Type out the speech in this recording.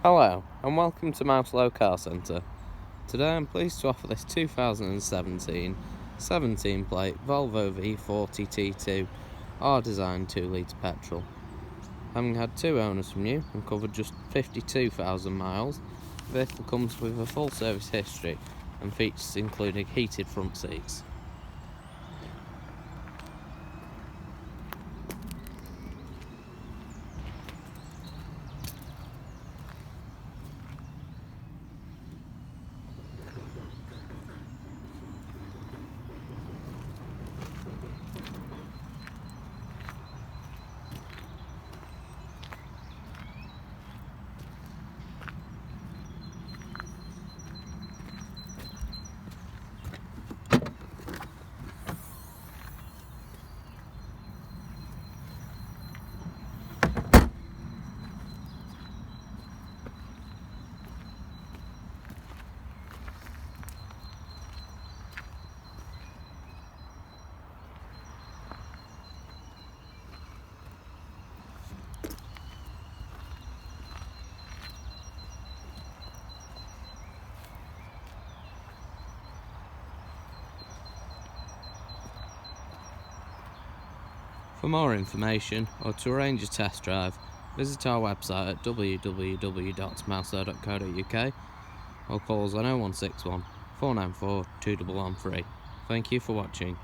Hello and welcome to Mouselow Car Centre. Today I'm pleased to offer this 2017 17-plate Volvo V40 T2 R-Design 2-litre petrol. Having had two owners from you and covered just 52,000 miles, the vehicle comes with a full service history and features including heated front seats. For more information or to arrange a test drive, visit our website at www.mouselow.co.uk or call us on 0161 494 2113. Thank you for watching.